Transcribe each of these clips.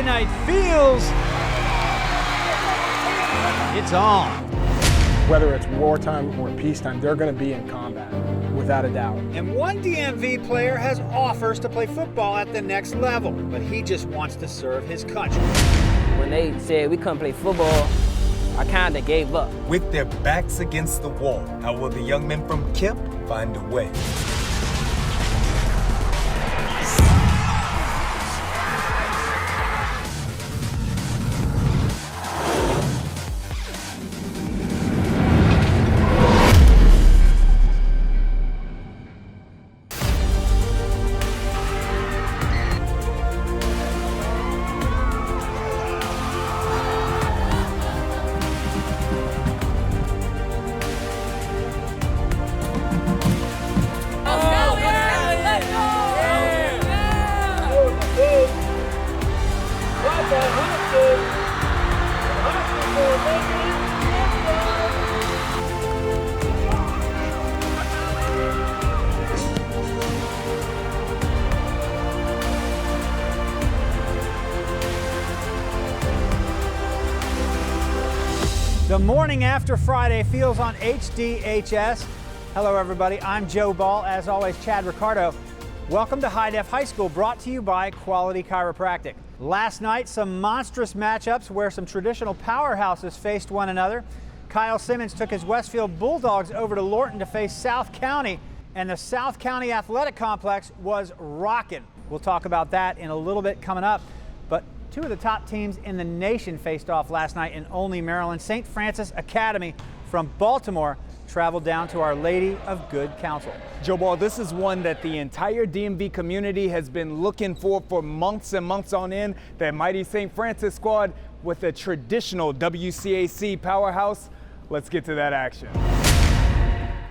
Friday night feels it's on. Whether it's wartime or peacetime, they're going to be in combat, without a doubt. And one DMV player has offers to play football at the next level, but he just wants to serve his country. When they said we couldn't play football, I kind of gave up. With their backs against the wall, how will the young men from KIPP find a way? The morning after Friday feels on HDHS. Hello, everybody. I'm Joe Ball. As always, Chad Ricardo. Welcome to High Def High School, brought to you by Quality Chiropractic. Last night, some monstrous matchups where some traditional powerhouses faced one another. Kyle Simmons took his Westfield Bulldogs over to Lorton to face South County, and the South County Athletic Complex was rocking. We'll talk about that in a little bit coming up. But two of the top teams in the nation faced off last night in Olney, Maryland. St. Francis Academy from Baltimore traveled down to Our Lady of Good Counsel. Joe Ball, this is one that the entire DMV community has been looking for months and months on end. That mighty St. Francis squad with a traditional WCAC powerhouse. Let's get to that action.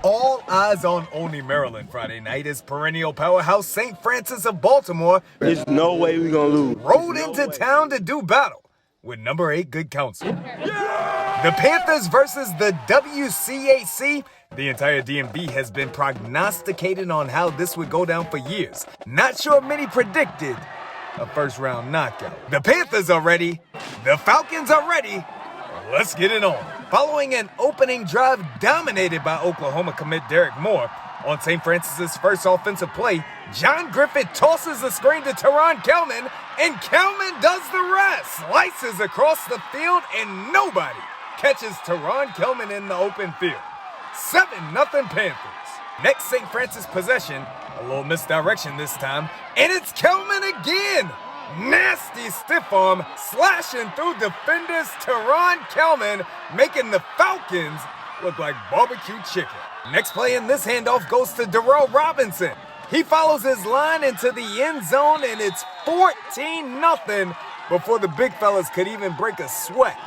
All eyes on Olney, Maryland Friday night as perennial powerhouse St. Francis of Baltimore. There's no way we're going to lose. Rode into town to do battle with number 8 Good Counsel. Yeah! The Panthers versus the WCAC. The entire DMV has been prognosticating on how this would go down for years. Not sure many predicted a first-round knockout. The Panthers are ready. The Falcons are ready. Let's get it on. Following an opening drive dominated by Oklahoma commit Derek Moore, on St. Francis's first offensive play, John Griffith tosses the screen to Teron Kelman, and Kelman does the rest. Slices across the field, and nobody catches Teron Kelman in the open field. 7-0 Panthers. Next St. Francis possession, a little misdirection this time, and it's Kelman again. Nasty stiff arm slashing through defenders. Teron Kelman making the Falcons look like barbecue chicken. Next play in this handoff goes to Darryl Robinson. He follows his line into the end zone, and it's 14-0 before the big fellas could even break a sweat.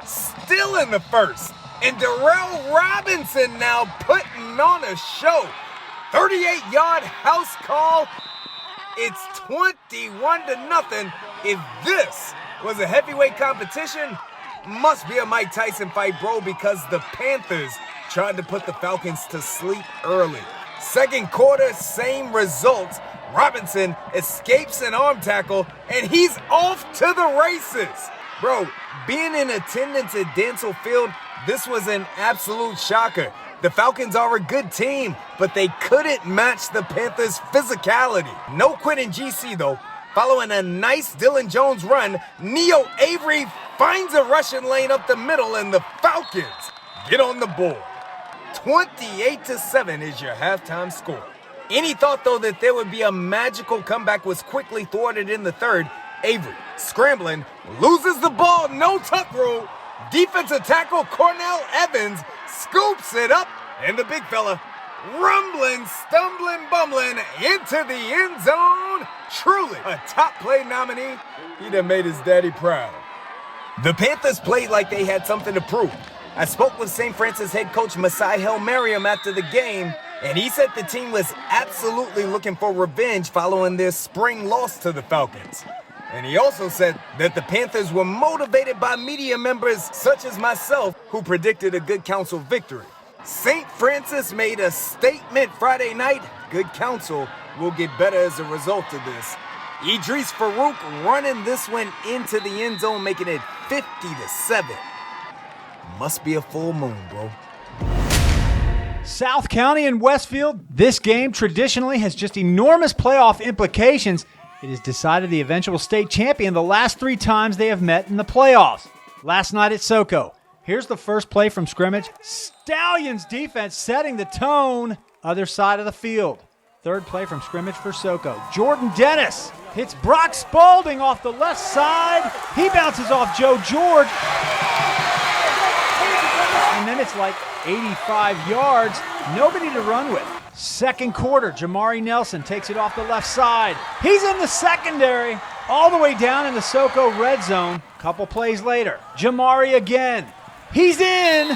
Still in the first, and Darryl Robinson now putting on a show. 38-yard house call. It's 21-0. If this was a heavyweight competition, must be a Mike Tyson fight, bro, because the Panthers tried to put the Falcons to sleep early. Second quarter, same results. Robinson escapes an arm tackle, and he's off to the races. Bro, being in attendance at Dancel Field, this was an absolute shocker. The Falcons are a good team, but they couldn't match the Panthers' physicality. No quit in GC, though. Following a nice Dylan Jones run, Neo Avery finds a rushing lane up the middle, and the Falcons get on the board. 28-7 is your halftime score. Any thought, though, that there would be a magical comeback was quickly thwarted in the third. Avery, scrambling, loses the ball, no tuck rule. Defensive tackle Cornell Evans scoops it up, and the big fella rumbling, stumbling, bumbling into the end zone. Truly a top play nominee. He done made his daddy proud. The Panthers played like they had something to prove. I spoke with St. Francis head coach Masai Merriam after the game, and he said the team was absolutely looking for revenge following their spring loss to the Falcons. And he also said that the Panthers were motivated by media members such as myself who predicted a Good Counsel victory. St. Francis made a statement Friday night. Good Counsel will get better as a result of this. Idris Farouk running this one into the end zone, making it 50-7. Must be a full moon, bro. South County and Westfield, this game traditionally has just enormous playoff implications. It has decided the eventual state champion the last 3 times they have met in the playoffs. Last night at Soco. Here's the first play from scrimmage. Stallions defense setting the tone. Other side of the field. Third play from scrimmage for Soco. Jordan Dennis hits Brock Spalding off the left side. He bounces off Joe George. And then it's like 85 yards. Nobody to run with. Second quarter, Jamari Nelson takes it off the left side. He's in the secondary, all the way down in the Soco red zone. Couple plays later, Jamari again. He's in.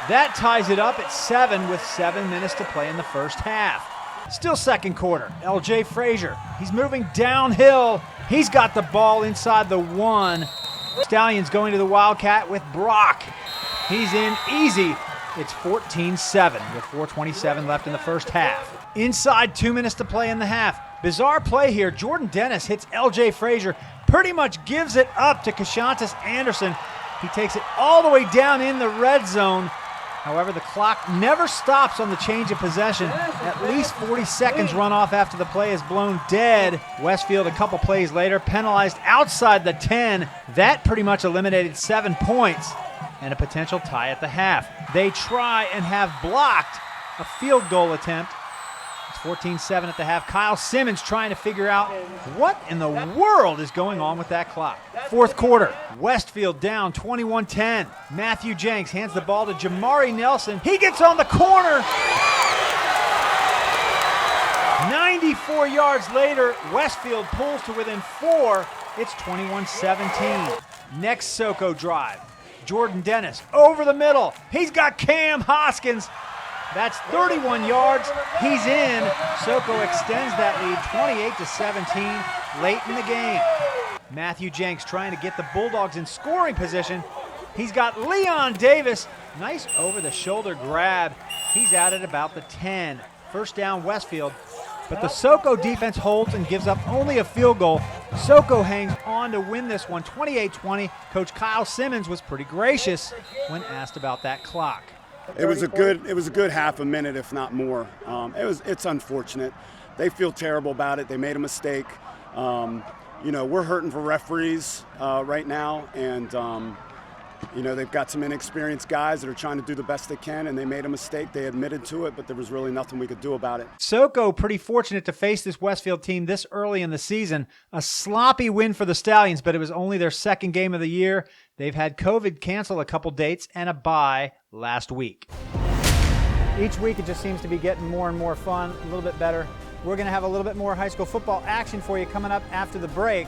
That ties it up at 7 with 7 minutes to play in the first half. Still second quarter, LJ Frazier. He's moving downhill. He's got the ball inside the 1. Stallions going to the Wildcat with Brock. He's in easy. It's 14-7 with 4:27 left in the first half. Inside 2 minutes to play in the half. Bizarre play here. Jordan Dennis hits LJ Frazier, pretty much gives it up to Kashantis Anderson. He takes it all the way down in the red zone. However, the clock never stops on the change of possession. At least 40 seconds run off after the play is blown dead. Westfield, a couple plays later, penalized outside the 10. That pretty much eliminated 7 points and a potential tie at the half. They try and have blocked a field goal attempt. It's 14-7 at the half. Kyle Simmons trying to figure out what in the world is going on with that clock. Fourth quarter, Westfield down 21-10. Matthew Jenks hands the ball to Jamari Nelson. He gets on the corner. 94 yards later, Westfield pulls to within 4. It's 21-17. Next Soco drive. Jordan Dennis over the middle. He's got Cam Hoskins. That's 31 yards. He's in. Soco extends that lead 28-17 late in the game. Matthew Jenks trying to get the Bulldogs in scoring position. He's got Leon Davis. Nice over-the-shoulder grab. He's out at about the 10. First down Westfield. But the Soco defense holds and gives up only a field goal. Soco hangs on to win this one, 28-20. Coach Kyle Simmons was pretty gracious when asked about that clock. It was a good half a minute, if not more. It's unfortunate. They feel terrible about it. They made a mistake. We're hurting for referees right now, and they've got some inexperienced guys that are trying to do the best they can, and they made a mistake. They admitted to it, but there was really nothing we could do about it. Soco pretty fortunate to face this Westfield team this early in the season. A sloppy win for the Stallions, but it was only their second game of the year. They've had COVID cancel a couple dates and a bye last week. Each week it just seems to be getting more and more fun, a little bit better. We're going to have a little bit more high school football action for you coming up after the break.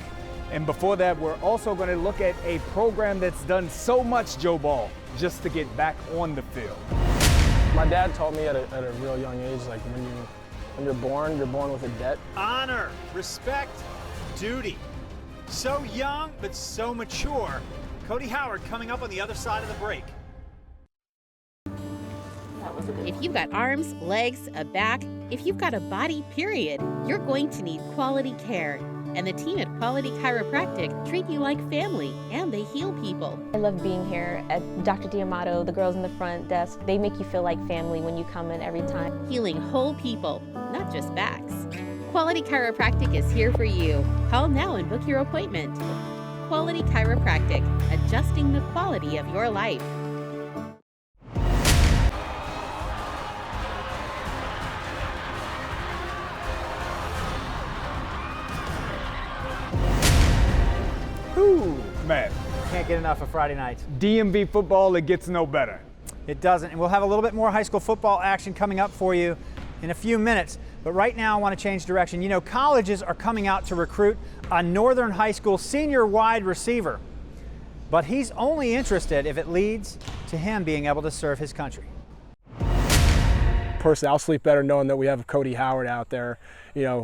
And before that, we're also going to look at a program that's done so much, Joe Ball, just to get back on the field. My dad taught me at a real young age, like when you're born with a debt. Honor, respect, duty. So young, but so mature. Cody Howard coming up on the other side of the break. If you've got arms, legs, a back, if you've got a body, period, you're going to need quality care. And the team at Quality Chiropractic treat you like family, and they heal people. I love being here at Dr. D'Amato, the girls in the front desk. They make you feel like family when you come in every time. Healing whole people, not just backs. Quality Chiropractic is here for you. Call now and book your appointment. Quality Chiropractic, adjusting the quality of your life. Man, Can't get enough of Friday nights. DMV football, it gets no better. It doesn't. And we'll have a little bit more high school football action coming up for you in a few minutes. But right now I want to change direction. You know, colleges are coming out to recruit a Northern High School senior wide receiver. But he's only interested if it leads to him being able to serve his country. Personally, I'll sleep better knowing that we have Cody Howard out there,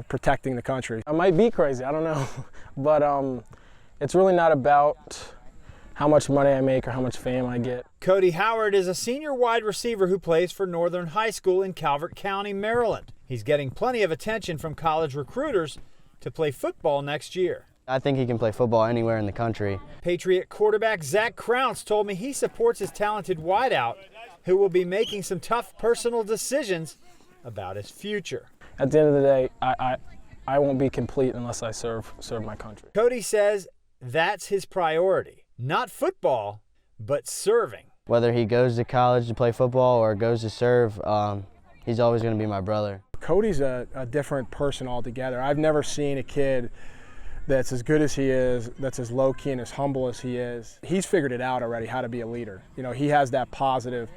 protecting the country. I might be crazy, I don't know. But it's really not about how much money I make or how much fame I get. Cody Howard is a senior wide receiver who plays for Northern High School in Calvert County, Maryland. He's getting plenty of attention from college recruiters, to play football next year. I think he can play football anywhere in the country. Patriot quarterback Zach Krause told me he supports his talented wideout, who will be making some tough personal decisions about his future. At the end of the day, I won't be complete unless I serve my country. Cody says that's his priority, not football, but serving. Whether he goes to college to play football or goes to serve, he's always going to be my brother. Cody's a different person altogether. I've never seen a kid that's as good as he is, that's as low-key and as humble as he is. He's figured it out already, how to be a leader. You know, he has that positive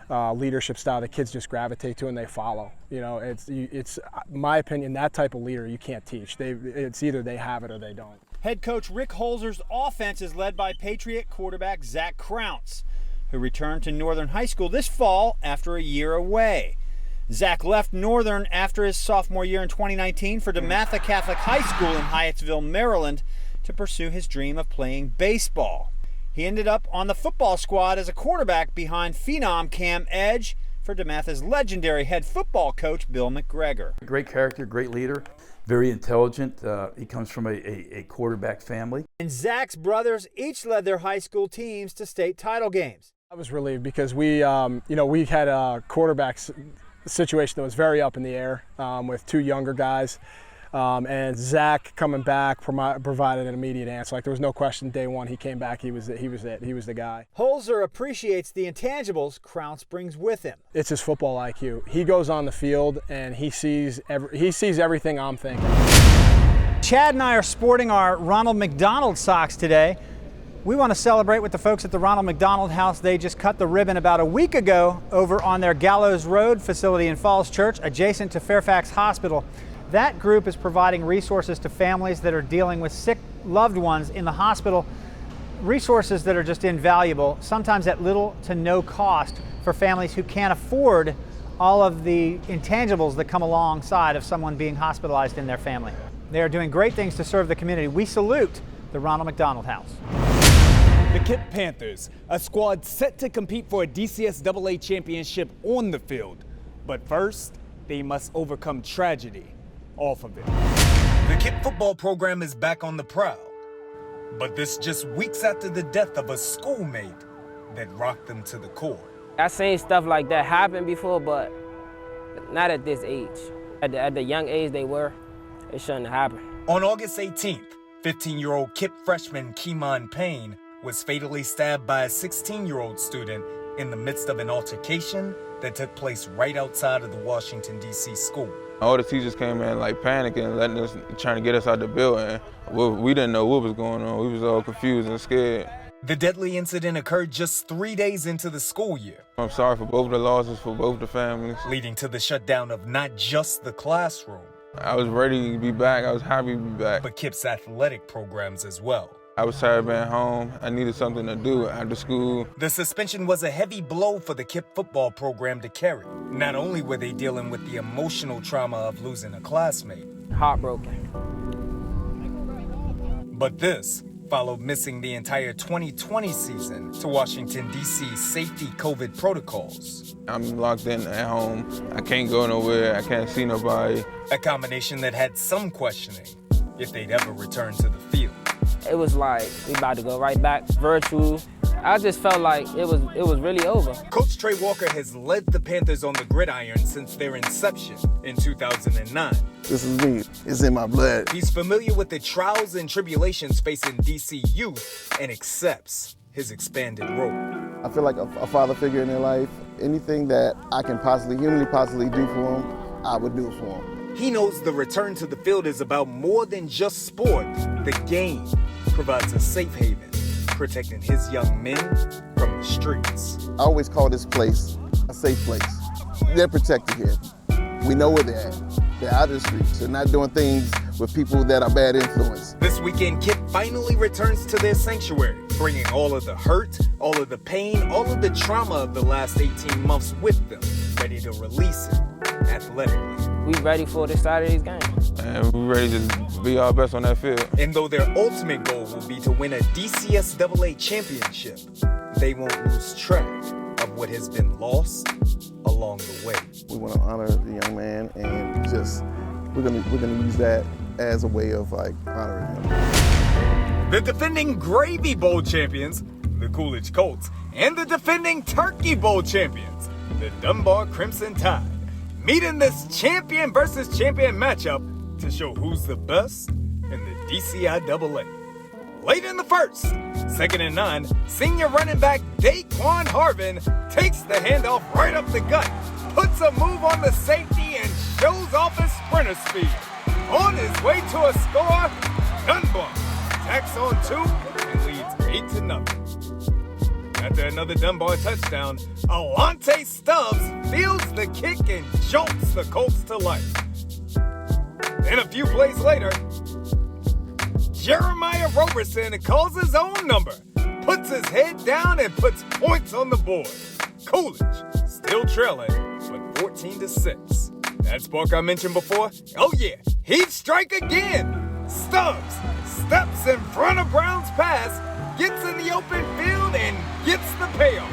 leadership style that kids just gravitate to and they follow. You know, it's my opinion, that type of leader you can't teach. It's either they have it or they don't. Head coach Rick Holzer's offense is led by Patriot quarterback Zach Krause, who returned to Northern High School this fall after a year away. Zach left Northern after his sophomore year in 2019 for DeMatha Catholic High School in Hyattsville, Maryland, to pursue his dream of playing baseball. He ended up on the football squad as a quarterback behind phenom Cam Edge for DeMatha's legendary head football coach Bill McGregor. Great character, great leader, very intelligent. He comes from a quarterback family. And Zach's brothers each led their high school teams to state title games. I was relieved because we had a quarterback situation that was very up in the air with two younger guys. And Zach coming back provided an immediate answer. Like, there was no question day one he came back, he was it. He was the guy. Holzer appreciates the intangibles Krause brings with him. It's his football IQ. He goes on the field and he sees everything I'm thinking. Chad and I are sporting our Ronald McDonald socks today. We want to celebrate with the folks at the Ronald McDonald House. They just cut the ribbon about a week ago over on their Gallows Road facility in Falls Church, adjacent to Fairfax Hospital. That group is providing resources to families that are dealing with sick loved ones in the hospital, resources that are just invaluable, sometimes at little to no cost for families who can't afford all of the intangibles that come alongside of someone being hospitalized in their family. They are doing great things to serve the community. We salute the Ronald McDonald House. The KIPP Panthers, a squad set to compete for a DCSAA championship on the field. But first, they must overcome tragedy off of it. The KIPP football program is back on the prowl, but this just weeks after the death of a schoolmate that rocked them to the core. I've seen stuff like that happen before, but not at this age. At the young age they were, it shouldn't have happened. On August 18th, 15-year-old KIPP freshman Keemon Payne was fatally stabbed by a 16-year-old student in the midst of an altercation that took place right outside of the Washington, D.C. school. All the teachers came in like panicking, trying to get us out the building. We didn't know what was going on. We was all confused and scared. The deadly incident occurred just 3 days into the school year. I'm sorry for both the losses, for both the families. Leading to the shutdown of not just the classroom. I was ready to be back. I was happy to be back. But KIPP's athletic programs as well. I was tired of being home. I needed something to do after school. The suspension was a heavy blow for the KIPP football program to carry. Not only were they dealing with the emotional trauma of losing a classmate, Heartbroken. but this followed missing the entire 2020 season to Washington, D.C. safety COVID protocols. I'm locked in at home. I can't go nowhere. I can't see nobody. A combination that had some questioning if they'd ever return to the field. It was like we about to go right back virtual. I just felt like it was really over. Coach Trey Walker has led the Panthers on the gridiron since their inception in 2009. This is me. It's in my blood. He's familiar with the trials and tribulations facing DC youth and accepts his expanded role. I feel like a father figure in their life. Anything that I can humanly possibly do for them, I would do it for them. He knows the return to the field is about more than just sport. The game provides a safe haven, protecting his young men from the streets. I always call this place a safe place. They're protected here. We know where they're at. They're out of the streets. They're not doing things with people that are bad influence. This weekend, KIPP finally returns to their sanctuary, bringing all of the hurt, all of the pain, all of the trauma of the last 18 months with them, ready to release it athletically. We ready for this Saturday's game. And we ready to be our best on that field. And though their ultimate goal will be to win a DCSAA championship, they won't lose track of what has been lost along the way. We want to honor the young man, and we're gonna use that as a way of like honoring him. The defending Gravy Bowl champions, the Coolidge Colts, and the defending Turkey Bowl champions, the Dunbar Crimson Tide, meet in this champion versus champion matchup to show who's the best in the DCIAA. Late in the first, 2nd and 9, senior running back Daquan Harvin takes the handoff right up the gut, puts a move on the safety, and shows off his sprinter speed. On his way to a score, Dunbar tacks on 2 and leads 8-0. After another Dunbar touchdown, Alante Stubbs fields the kick and jolts the Colts to life. Then a few plays later, Jeremiah Roberson calls his own number, puts his head down, and puts points on the board. Coolidge still trailing, but 14-6. That spark I mentioned before? Oh yeah, he'd strike again. Stubbs steps in front of Brown's pass, gets in the open field, and gets the payoff.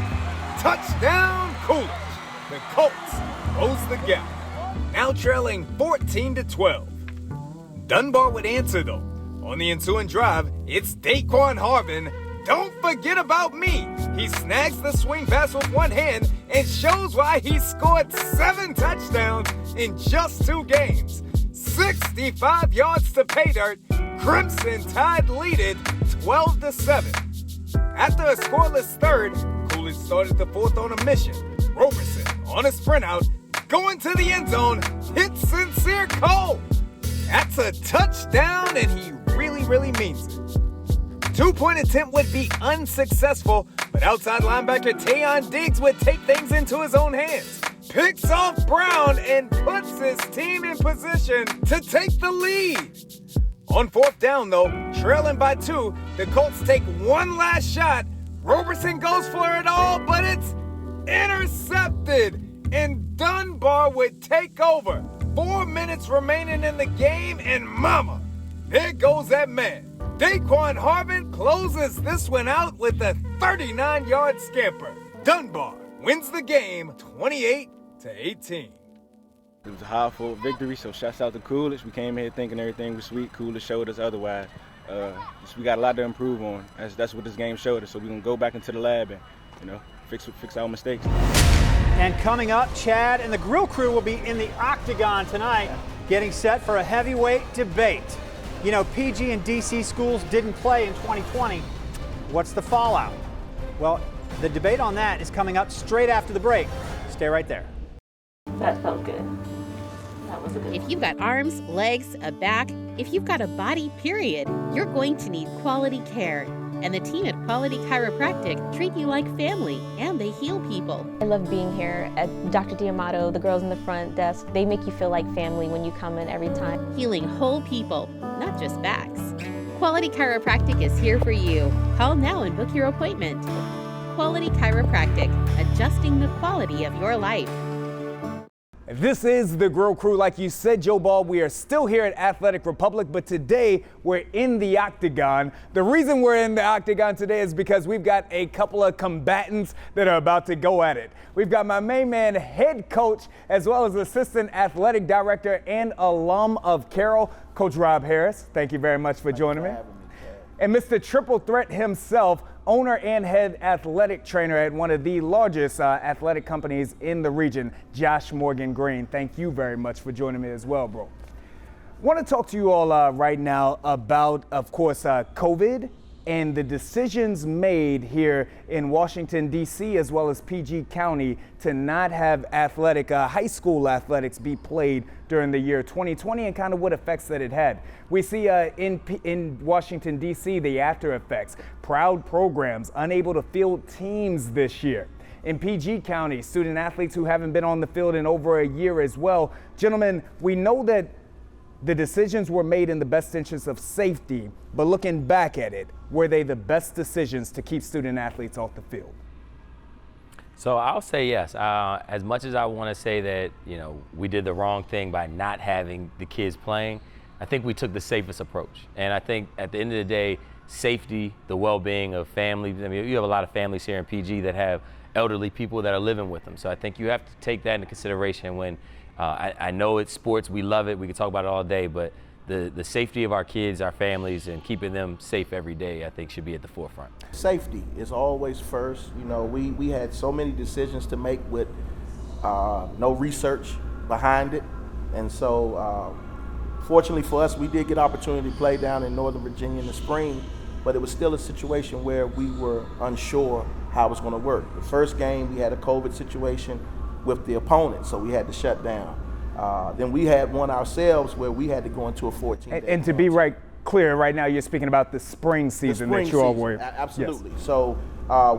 Touchdown, Coolidge. The Colts close the gap, now trailing 14-12. Dunbar would answer though. On the ensuing drive, it's Daquan Harvin. Don't forget about me. He snags the swing pass with one hand and shows why he scored 7 touchdowns in just 2 games. 65 yards to pay dirt. Crimson Tide lead it 12-7. After a scoreless third, Coolidge started the fourth on a mission. Roberson on a sprint out, going to the end zone, hits Sincere Cole. That's a touchdown, and he really means it. 2-point attempt would be unsuccessful, but outside linebacker Tayon Diggs would take things into his own hands. Picks off Brown and puts his team in position to take the lead. On 4th down, though, trailing by 2, the Colts take one last shot. Roberson goes for it all, but it's intercepted, and Dunbar would take over. 4 minutes remaining in the game, and mama, there goes that man. Daquan Harvin closes this one out with a 39-yard scamper. Dunbar wins the game 28-18. It was a hard-fought victory, so shouts out to Coolidge. We came here thinking everything was sweet. Coolidge showed us otherwise. We got a lot to improve on. That's what this game showed us. So we're going to go back into the lab and, fix our mistakes. And coming up, Chad and the grill crew will be in the octagon tonight, getting set for a heavyweight debate. You know, PG and DC schools didn't play in 2020. What's the fallout? Well, the debate on that is coming up straight after the break. Stay right there. That felt good. That was a good one. If you've got arms, legs, a back, if you've got a body, period, you're going to need quality care. And the team at Quality Chiropractic treat you like family, and they heal people. I love being here at Dr. D'Amato, the girls in the front desk. They make you feel like family when you come in every time. Healing whole people, not just backs. Quality Chiropractic is here for you. Call now and book your appointment. Quality Chiropractic, adjusting the quality of your life. This is the Grill Crew. Like you said, Joe Ball, we are still here at Athletic Republic, but today we're in the octagon. The reason we're in the octagon today is because we've got a couple of combatants that are about to go at it. We've got my main man, head coach, as well as assistant athletic director and alum of Carroll, Coach Rob Harris. Thank you very much for joining me. And Mr. Triple Threat himself, owner and head athletic trainer at one of the largest athletic companies in the region, Josh Morgan Green. Thank you very much for joining me as well, bro. Want to talk to you all right now about, of course, COVID and the decisions made here in Washington, D.C., as well as PG County, to not have high school athletics be played during the year 2020 and kind of what effects that it had. We see in Washington, D.C., the after effects, proud programs unable to field teams this year. In PG County, student athletes who haven't been on the field in over a year as well. Gentlemen, we know that the decisions were made in the best interest of safety, but looking back at it, were they the best decisions to keep student athletes off the field? So I'll say yes. As much as I want to say that, we did the wrong thing by not having the kids playing, I think we took the safest approach. And I think at the end of the day, safety, the well-being of families. I mean, you have a lot of families here in PG that have elderly people that are living with them. So I think you have to take that into consideration when I know it's sports, we love it, we can talk about it all day, but the safety of our kids, our families, and keeping them safe every day, I think should be at the forefront. Safety is always first. You know, we had so many decisions to make with no research behind it. And so fortunately for us, we did get opportunity to play down in Northern Virginia in the spring, but it was still a situation where we were unsure how it was going to work. The first game, we had a COVID situation with the opponent, so we had to shut down. Then we had one ourselves where we had to go into a 14-day. And to be clear, right now you're speaking about the spring season that you all were. Absolutely. Yes. So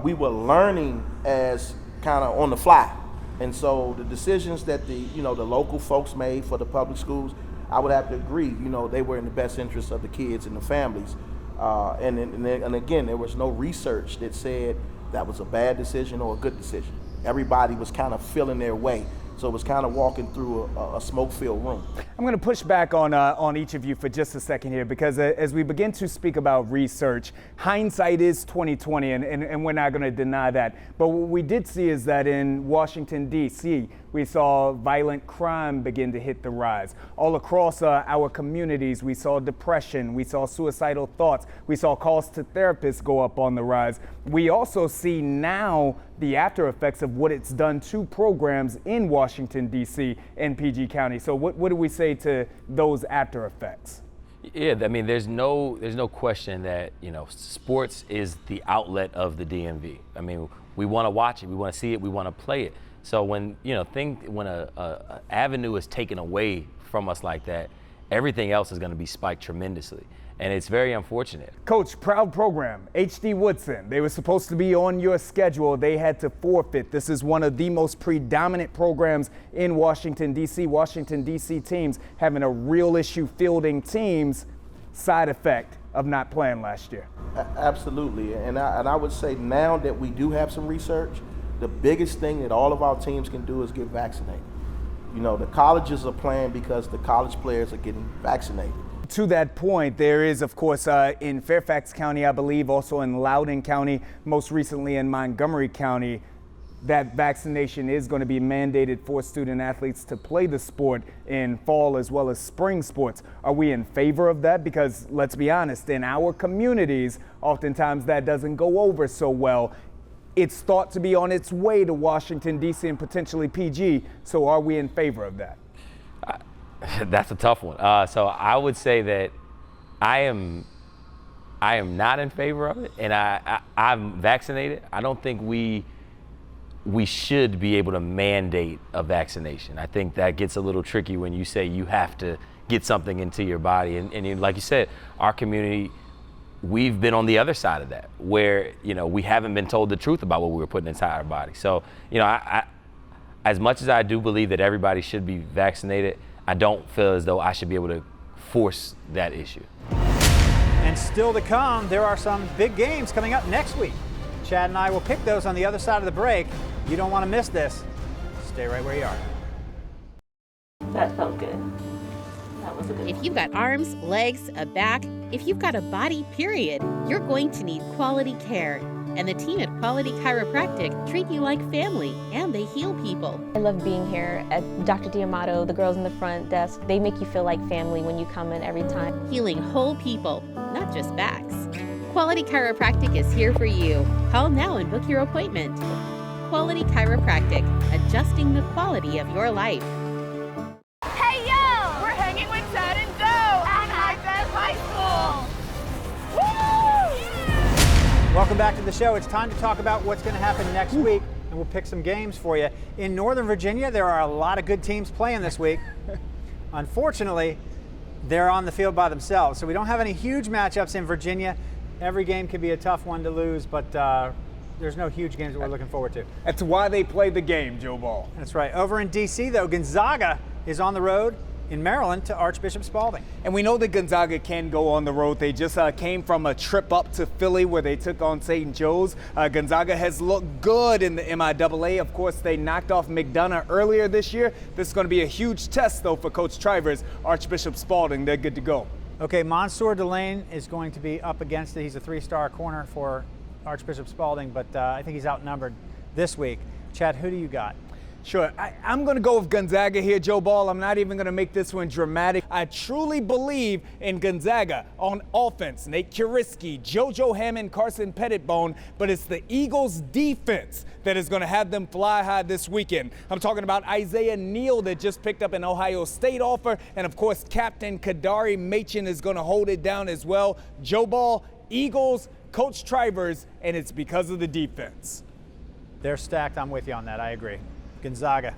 we were learning as kind of on the fly. And so the decisions that the local folks made for the public schools, I would have to agree, they were in the best interest of the kids and the families. And again, there was no research that said that was a bad decision or a good decision. Everybody was kind of feeling their way. So it was kind of walking through a smoke-filled room. I'm going to push back on each of you for just a second here, because as we begin to speak about research, hindsight is 20/20, and we're not going to deny that. But what we did see is that in Washington, D.C., we saw violent crime begin to hit the rise. All across our communities, we saw depression, we saw suicidal thoughts, we saw calls to therapists go up on the rise. We also see now the after effects of what it's done to programs in Washington, D.C. and PG County. So what do we say to those after effects? Yeah, I mean, there's no question that, sports is the outlet of the DMV. I mean, we want to watch it, we want to see it, we want to play it. So when, when a avenue is taken away from us like that, everything else is going to be spiked tremendously. And it's very unfortunate. Coach, proud program, HD Woodson. They were supposed to be on your schedule. They had to forfeit. This is one of the most predominant programs in Washington, D.C. Washington, D.C. teams having a real issue fielding teams, side effect of not playing last year. Absolutely. And I would say now that we do have some research, the biggest thing that all of our teams can do is get vaccinated. The colleges are playing because the college players are getting vaccinated. To that point, there is, of course, in Fairfax County, I believe, also in Loudoun County, most recently in Montgomery County, that vaccination is going to be mandated for student athletes to play the sport in fall as well as spring sports. Are we in favor of that? Because let's be honest, in our communities, oftentimes that doesn't go over so well. It's thought to be on its way to Washington, D.C. and potentially PG. So are we in favor of that? That's a tough one. So I would say that I am not in favor of it, and I'm vaccinated. I don't think we should be able to mandate a vaccination. I think that gets a little tricky when you say you have to get something into your body. And like you said, our community, we've been on the other side of that, where we haven't been told the truth about what we were putting inside our body. So I as much as I do believe that everybody should be vaccinated, I don't feel as though I should be able to force that issue. And still to come, there are some big games coming up next week. Chad and I will pick those on the other side of the break. You don't want to miss this. Stay right where you are. That felt good. That was a good one. If you've got arms, legs, a back, if you've got a body, period, you're going to need quality care. And the team at Quality Chiropractic treat you like family, and they heal people. I love being here at Dr. D'Amato, the girls in the front desk. They make you feel like family when you come in every time. Healing whole people, not just backs. Quality Chiropractic is here for you. Call now and book your appointment. Quality Chiropractic, adjusting the quality of your life. Hey yo! We're hanging with Chad and Joe at High School. Woo! Welcome back to the show. It's time to talk about what's going to happen next week, and we'll pick some games for you. In Northern Virginia, there are a lot of good teams playing this week. Unfortunately, they're on the field by themselves, so we don't have any huge matchups in Virginia. Every game could be a tough one to lose, but there's no huge games that we're looking forward to. That's why they play the game, Joe Ball. That's right. Over in D.C., though, Gonzaga is on the road in Maryland to Archbishop Spalding. And we know that Gonzaga can go on the road. They just came from a trip up to Philly where they took on St. Joe's. Gonzaga has looked good in the MIAA. Of course, they knocked off McDonough earlier this year. This is going to be a huge test, though, for Coach Trivers. Archbishop Spalding, they're good to go. Okay, Mansour Delane is going to be up against it. He's a three-star corner for Archbishop Spalding, but I think he's outnumbered this week. Chad, who do you got? Sure. I'm going to go with Gonzaga here, Joe Ball. I'm not even going to make this one dramatic. I truly believe in Gonzaga on offense. Nate Kuriski, JoJo Hammond, Carson Pettibone, but it's the Eagles' defense that is going to have them fly high this weekend. I'm talking about Isaiah Neal that just picked up an Ohio State offer, and of course, Captain Kadari Machin is going to hold it down as well. Joe Ball, Eagles, Coach Trivers, and it's because of the defense. They're stacked. I'm with you on that. I agree. Gonzaga.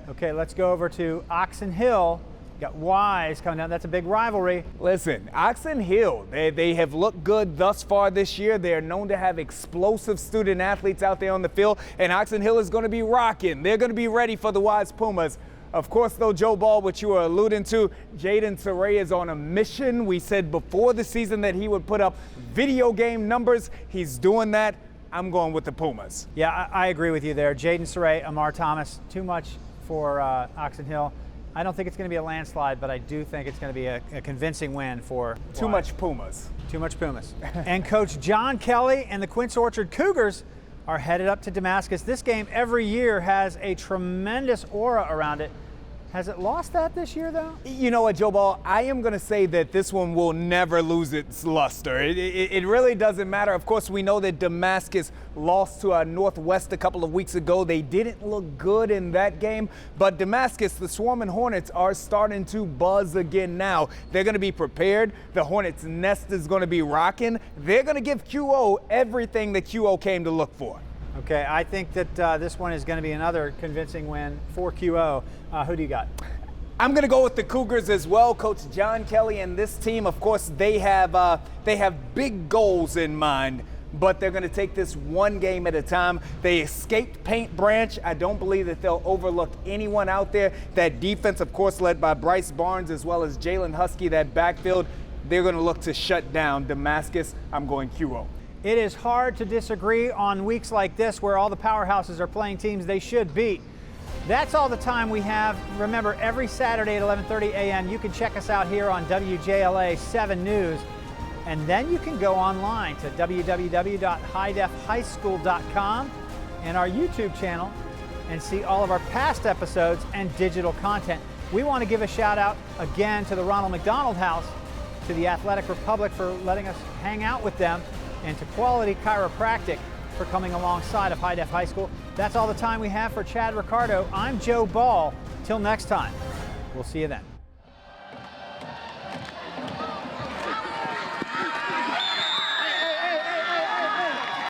Okay, let's go over to Oxon Hill. Got Wise coming down. That's a big rivalry. Listen, Oxon Hill, they have looked good thus far this year. They are known to have explosive student athletes out there on the field, and Oxon Hill is going to be rocking. They're going to be ready for the Wise Pumas. Of course, though, Joe Ball, what you were alluding to, Jaden Saray is on a mission. We said before the season that he would put up video game numbers. He's doing that. I'm going with the Pumas. Yeah, I agree with you there. Jaden Saray, Amar Thomas, too much for Oxon Hill. I don't think it's going to be a landslide, but I do think it's going to be a convincing win for Too much Pumas. Too much Pumas. And Coach John Kelly and the Quince Orchard Cougars are headed up to Damascus. This game every year has a tremendous aura around it. Has it lost that this year, though? You know what, Joe Ball? I am going to say that this one will never lose its luster. It really doesn't matter. Of course, we know that Damascus lost to Northwest a couple of weeks ago. They didn't look good in that game. But Damascus, the Swarming Hornets, are starting to buzz again now. They're going to be prepared. The Hornets' nest is going to be rocking. They're going to give QO everything that QO came to look for. Okay, I think that this one is going to be another convincing win for QO. Who do you got? I'm going to go with the Cougars as well. Coach John Kelly and this team, of course, they have big goals in mind, but they're going to take this one game at a time. They escaped Paint Branch. I don't believe that they'll overlook anyone out there. That defense, of course, led by Bryce Barnes as well as Jalen Husky, that backfield, they're going to look to shut down Damascus. I'm going QO. It is hard to disagree on weeks like this where all the powerhouses are playing teams they should beat. That's all the time we have. Remember, every Saturday at 11:30 a.m. you can check us out here on WJLA 7 News, and then you can go online to www.highdefhighschool.com and our YouTube channel and see all of our past episodes and digital content. We want to give a shout out again to the Ronald McDonald House, to the Athletic Republic for letting us hang out with them, and to Quality Chiropractic for coming alongside of High Def High School. That's all the time we have for Chad Ricardo. I'm Joe Ball. Till next time, we'll see you then.